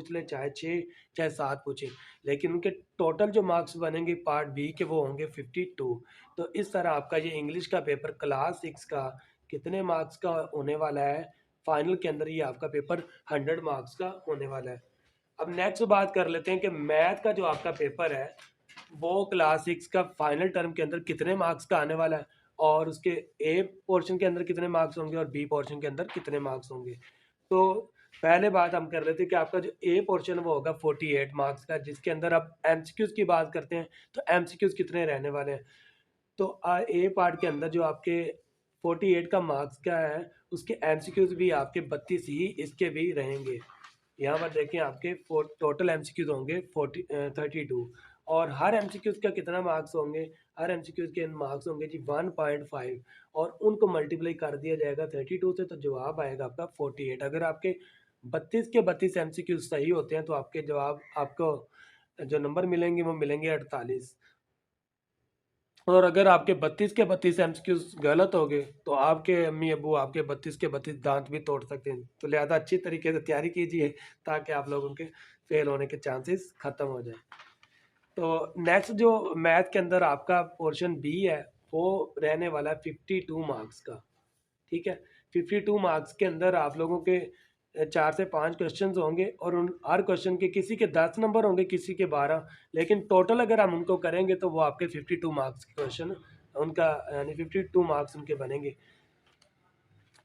पूछ ले, चाहे 6 चाहे 7 पूछे, लेकिन उनके टोटल जो मार्क्स बनेंगे पार्ट बी के वो होंगे 52। तो इस तरह आपका ये इंग्लिश का पेपर क्लास 6 का कितने मार्क्स का होने वाला है, फाइनल के अंदर ये आपका पेपर 100 मार्क्स का होने वाला है। अब नेक्स्ट बात कर लेते हैं कि मैथ का जो आपका पेपर है वो क्लास 6 का फाइनल टर्म के अंदर कितने मार्क्स का आने वाला है, और उसके ए पोर्शन के अंदर कितने मार्क्स होंगे और बी पोर्शन के अंदर कितने मार्क्स होंगे। तो पहले बात हम कर रहे थे कि आपका जो ए पोर्शन वो होगा 48 मार्क्स का, जिसके अंदर आप एमसीक्यूज की बात करते हैं तो एमसीक्यूज कितने रहने वाले हैं। तो ए पार्ट के अंदर जो आपके 48 का मार्क्स का है उसके एमसीक्यूज भी आपके 32 ही इसके भी रहेंगे। यहाँ पर देखें आपके टोटल एमसीक्यूज होंगे 32, और हर एमसीक्यूज का कितना मार्क्स होंगे, हर एमसीक्यूज के मार्क्स होंगे जी 1.5, और उनको मल्टीप्लाई कर दिया जाएगा 32 से, तो जवाब आएगा आपका 48। अगर आपके 32 के 32 एमसीक्यूज सही होते हैं तो आपके जवाब आपको जो नंबर मिलेंगे वो मिलेंगे 48, और अगर आपके 32 के 32 एमसीक्यूज गलत हो गए तो आपके अम्मी अबू आपके 32 के 32 दांत भी तोड़ सकते हैं। तो लिहाजा अच्छी तरीके से तैयारी कीजिए ताकि आप लोगों के फेल होने के चांसेस खत्म हो जाए। तो नेक्स्ट जो मैथ के अंदर आपका पोर्शन बी है वो रहने वाला है 52 मार्क्स का। ठीक है, 52 मार्क्स के अंदर आप लोगों के 4 से 5 क्वेश्चंस होंगे, और उन हर क्वेश्चन के किसी के 10 नंबर होंगे, किसी के 12, लेकिन टोटल अगर हम उनको करेंगे तो वो आपके 52 मार्क्स के क्वेश्चन उनका यानी 52 मार्क्स उनके बनेंगे।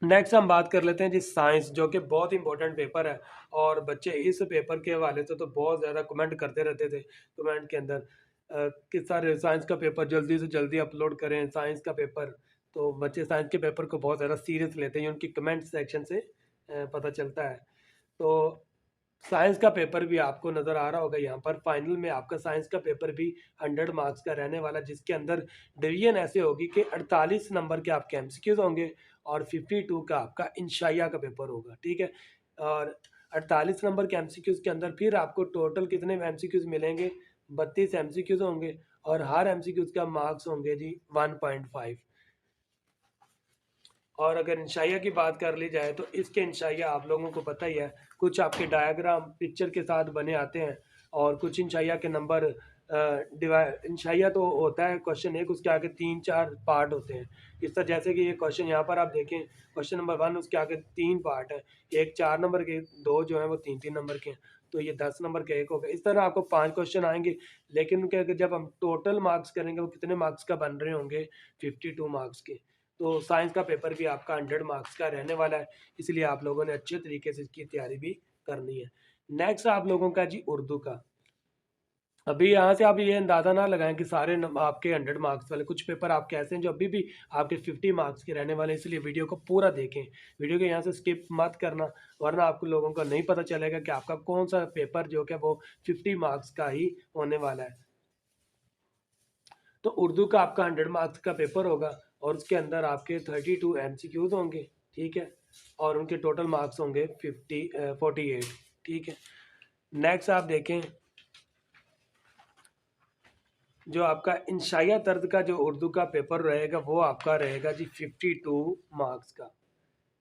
नेक्स्ट हम बात कर लेते हैं जी साइंस, जो कि बहुत इंपॉर्टेंट पेपर है, और बच्चे इस पेपर के हवाले से तो बहुत ज़्यादा कमेंट करते रहते थे कमेंट के अंदर कि सर साइंस का पेपर जल्दी से जल्दी अपलोड करें, साइंस का पेपर। तो बच्चे साइंस के पेपर को बहुत ज़्यादा सीरियस लेते हैं, उनकी कमेंट सेक्शन से पता चलता है। तो साइंस का पेपर भी आपको नज़र आ रहा होगा यहाँ पर, फाइनल में आपका साइंस का पेपर भी 100 मार्क्स का रहने वाला, जिसके अंदर डिवीजन ऐसे होगी कि 48 नंबर के आपके एमसीक्यूज होंगे और 52 का आपका इंशाइया का पेपर होगा। ठीक है, और 48 नंबर के एमसीक्यूज के अंदर फिर आपको टोटल कितने एमसीक्यूज मिलेंगे, 32 एमसीक्यूज होंगे, और हर एमसीक्यूज का मार्क्स होंगे जी 1.5। और अगर इंशाइया की बात कर ली जाए तो इसके इंशाइया आप लोगों को पता ही है, कुछ आपके डायग्राम पिक्चर के साथ बने आते हैं, और कुछ इंशाइया के नंबर इंशाइया तो होता है क्वेश्चन एक, उसके आगे 3-4 पार्ट होते हैं। इस तरह जैसे कि ये क्वेश्चन यहाँ पर आप देखें, क्वेश्चन नंबर 1 उसके आगे 3 पार्ट है, एक 4 नंबर के, 2 जो है वो 3-3 नंबर के हैं, तो ये 10 नंबर का एक होगा। इस तरह आपको 5 क्वेश्चन आएंगे, लेकिन उनके अगर जब हम टोटल मार्क्स करेंगे वो कितने मार्क्स का बन रहे होंगे, 52 मार्क्स के। तो साइंस का पेपर भी आपका 100 मार्क्स का रहने वाला है, इसलिए आप लोगों ने अच्छे तरीके से इसकी तैयारी भी करनी है। नेक्स्ट आप लोगों का जी उर्दू का। अभी यहाँ से आप ये अंदाज़ा ना लगाएं कि सारे आपके 100 मार्क्स वाले, कुछ पेपर आपके ऐसे हैं जो अभी भी आपके 50 मार्क्स के रहने वाले हैं, इसलिए वीडियो को पूरा देखें, वीडियो के यहाँ से स्किप मत करना, वरना आपको लोगों को नहीं पता चलेगा कि आपका कौन सा पेपर जो कि वो 50 मार्क्स का ही होने वाला है। तो उर्दू का आपका 100 मार्क्स का पेपर होगा, और उसके अंदर आपके 32 एमसीक्यूज होंगे। ठीक है, और उनके टोटल मार्क्स होंगे 48। ठीक है, नेक्स्ट आप देखें जो आपका इंशाइया तर्ज का जो उर्दू का पेपर रहेगा वो आपका रहेगा जी 52 मार्क्स का।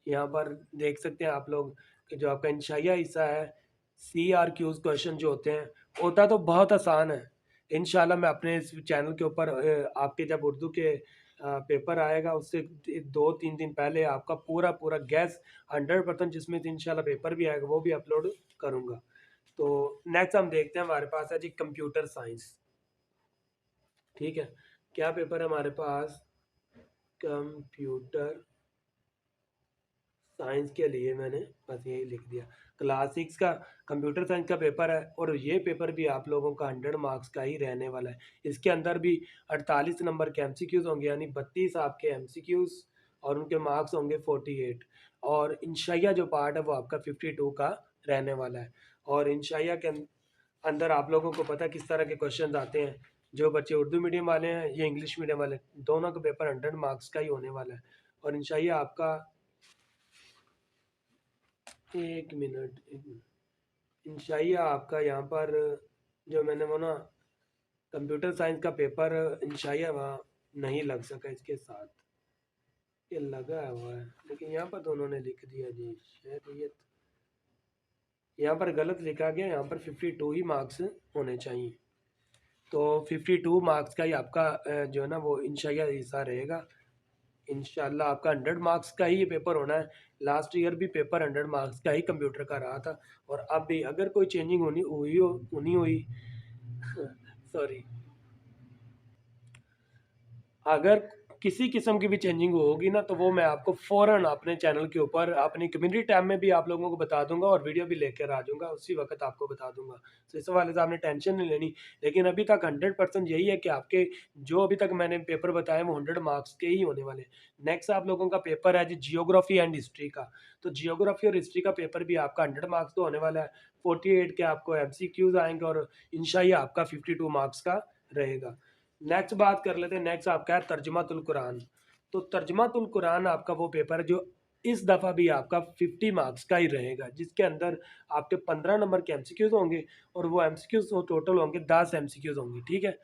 यहाँ पर देख सकते हैं आप लोग कि जो आपका इंशाइया हिस्सा है, CRQs क्वेश्चन जो होते हैं, होता तो बहुत आसान है। इंशाल्लाह मैं अपने इस चैनल के ऊपर आपके जब उर्दू के पेपर आएगा उससे 2-3 दिन पहले आपका पूरा पूरा गैस 100% जिसमें से इंशाल्लाह पेपर भी आएगा वो भी अपलोड करूँगा। तो नेक्स्ट हम देखते हैं, हमारे पास है जी कंप्यूटर साइंस। ठीक है, क्या पेपर है हमारे पास, कंप्यूटर साइंस के लिए मैंने बस यही लिख दिया, क्लास 6 का कंप्यूटर साइंस का पेपर है, और ये पेपर भी आप लोगों का 100 मार्क्स का ही रहने वाला है। इसके अंदर भी 48 नंबर के एमसीक्यूज होंगे, यानी 32 आपके एमसीक्यूज, और उनके मार्क्स होंगे 48, और इंशाइया जो पार्ट है वो आपका 52 का रहने वाला है। और इंशाइया के अंदर आप लोगों को पता है किस तरह के क्वेश्चन आते हैं, जो बच्चे उर्दू मीडियम वाले हैं या इंग्लिश मीडियम वाले, दोनों का पेपर 100 मार्क्स का ही होने वाला है। और इंशाइया आपका, एक मिनट, इंशाइया आपका यहाँ पर जो मैंने वो ना कंप्यूटर साइंस का पेपर इंशाइया वहाँ नहीं लग सका इसके साथ, ये लगा हुआ है लेकिन यहाँ पर तो उन्होंने लिख दिया जी शहरियत। यहाँ पर गलत लिखा गया, यहाँ पर 52 ही मार्क्स होने चाहिए। तो 52 मार्क्स का ही आपका जो है ना वो इंशाल्लाह हिस्सा रहेगा। इंशाल्लाह आपका 100 मार्क्स का ही ये पेपर होना है। लास्ट ईयर भी पेपर 100 मार्क्स का ही कंप्यूटर का रहा था, और अब भी अगर कोई चेंजिंग होनी हुई सॉरी, अगर किसी किस्म की भी चेंजिंग होगी ना, तो वो मैं आपको फ़ौरन अपने चैनल के ऊपर अपनी कम्युनिटी टैब में भी आप लोगों को बता दूंगा, और वीडियो भी लेकर आ जाऊंगा, उसी वक्त आपको बता दूंगा। तो इस वाले से आपने टेंशन नहीं लेनी। लेकिन अभी तक 100% यही है कि आपके जो अभी तक मैंने पेपर बताए वो 100 मार्क्स के ही होने वाले। नेक्स्ट आप लोगों का पेपर है जी जियोग्राफी एंड हिस्ट्री का। तो जियोग्राफी और हिस्ट्री का पेपर भी आपका 100 मार्क्स तो होने वाला है। 48 के आपको MCQs आएंगे, और इंशाल्लाह आपका 52 मार्क्स का रहेगा। नेक्स्ट बात कर लेते हैं। नेक्स्ट आपका है तर्जुमातुल कुरान। तो तर्जुमातुल कुरान आपका वो पेपर है जो इस दफ़ा भी आपका 50 मार्क्स का ही रहेगा, जिसके अंदर आपके 15 नंबर के MCQs होंगे, और वो MCQs टोटल होंगे 10 MCQs होंगे, ठीक है।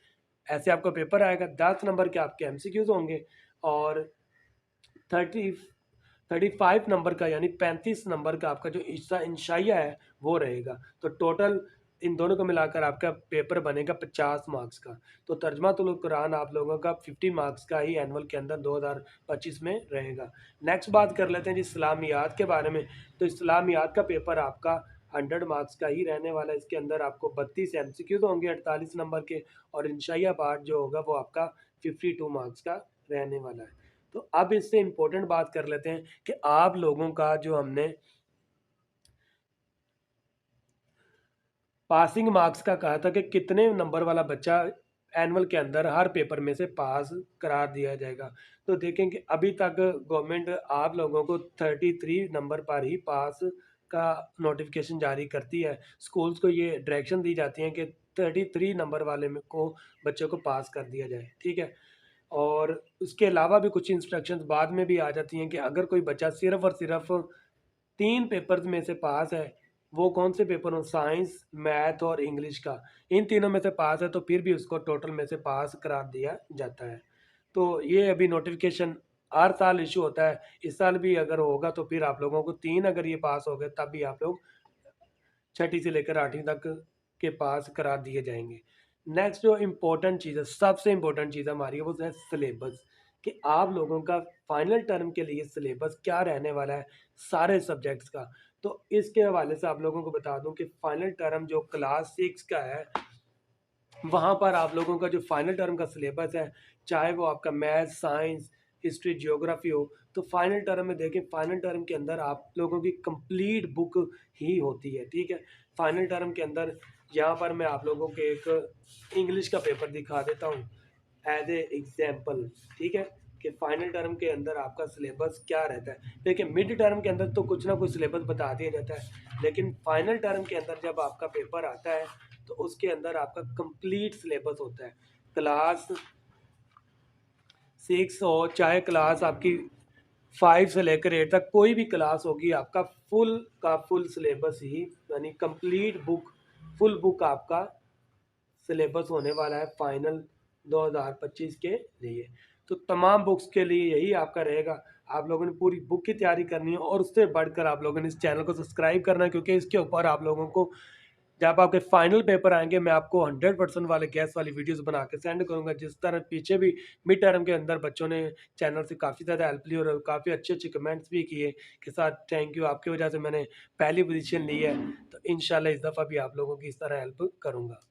ऐसे आपका पेपर आएगा, 10 नंबर के आपके MCQs होंगे, और 30 35 नंबर का यानी 35 नंबर का आपका जो इंशाइया है वो रहेगा। तो टोटल इन दोनों को मिलाकर आपका पेपर बनेगा 50 मार्क्स का। तो तर्जमातुल कुरान आप लोगों का 50 मार्क्स का ही एनुअल के अंदर 2025 में रहेगा। नेक्स्ट बात कर लेते हैं जी इस्लामियात के बारे में। तो इस्लामियात का पेपर आपका 100 मार्क्स का ही रहने वाला है। इसके अंदर आपको 32 MCQs होंगे 48 नंबर के, और इंशाइया पार्ट जो होगा वो आपका 52 मार्क्स का रहने वाला है। तो अब इससे इम्पोर्टेंट बात कर लेते हैं कि आप लोगों का जो हमने पासिंग मार्क्स का कहा था कि कितने नंबर वाला बच्चा एनुअल के अंदर हर पेपर में से पास करार दिया जाएगा। तो देखें कि अभी तक गवर्नमेंट आप लोगों को 33 नंबर पर ही पास का नोटिफिकेशन जारी करती है। स्कूल्स को ये डायरेक्शन दी जाती है कि 33 नंबर वाले में को बच्चों को पास कर दिया जाए, ठीक है। और उसके अलावा भी कुछ इंस्ट्रक्शंस बाद में भी आ जाती हैं कि अगर कोई बच्चा सिर्फ और सिर्फ 3 पेपर्स में से पास है, वो कौन से पेपर हो, साइंस, मैथ और इंग्लिश का, इन तीनों में से पास है, तो फिर भी उसको टोटल में से पास करार दिया जाता है। तो ये अभी नोटिफिकेशन हर साल इशू होता है। इस साल भी अगर होगा तो फिर आप लोगों को 3 अगर ये पास हो गए तब भी आप लोग छठी से लेकर 8वीं तक के पास करार दिए जाएंगे। नेक्स्ट जो इम्पोर्टेंट चीज़ है, सबसे इम्पोर्टेंट चीज़ हमारी है वो है सिलेबस, कि आप लोगों का फाइनल टर्म के लिए सिलेबस क्या रहने वाला है सारे सब्जेक्ट्स का। तो इसके हवाले से आप लोगों को बता दूं कि फाइनल टर्म जो क्लास 6 का है, वहाँ पर आप लोगों का जो फाइनल टर्म का सिलेबस है, चाहे वो आपका मैथ, साइंस, हिस्ट्री, जियोग्राफी हो, तो फाइनल टर्म में देखें, फाइनल टर्म के अंदर आप लोगों की कंप्लीट बुक ही होती है, ठीक है। फाइनल टर्म के अंदर यहाँ पर मैं आप लोगों को एक इंग्लिश का पेपर दिखा देता हूँ एज ए एग्जाम्पल, ठीक है, कि फाइनल टर्म के अंदर आपका सिलेबस क्या रहता है। देखिए मिड टर्म के अंदर तो कुछ ना कुछ सिलेबस बता दिया जाता है, लेकिन फाइनल टर्म के अंदर जब आपका पेपर आता है तो उसके अंदर आपका कंप्लीट सिलेबस होता है। क्लास 6 हो चाहे क्लास आपकी 5 से लेकर 8 तक कोई भी क्लास होगी, आपका फुल का फुल सिलेबस ही यानी कंप्लीट बुक, फुल बुक आपका सिलेबस होने वाला है फाइनल 2025 के लिए। तो तमाम बुक्स के लिए यही आपका रहेगा। आप लोगों ने पूरी बुक की तैयारी करनी है, और उससे बढ़कर आप लोगों ने इस चैनल को सब्सक्राइब करना है, क्योंकि इसके ऊपर आप लोगों को जब आपके फाइनल पेपर आएंगे मैं आपको 100% वाले गैस वाली वीडियोस बना के सेंड करूंगा। जिस तरह पीछे भी मिड टर्म के अंदर बच्चों ने चैनल से काफ़ी ज़्यादा हेल्प ली, और काफ़ी अच्छे अच्छे कमेंट्स भी किए के साथ थैंक यू, आपकी वजह से मैंने पहली पोजीशन ली है। तो इंशाल्लाह इस दफ़ा भी आप लोगों की इस तरह हेल्प करूँगा।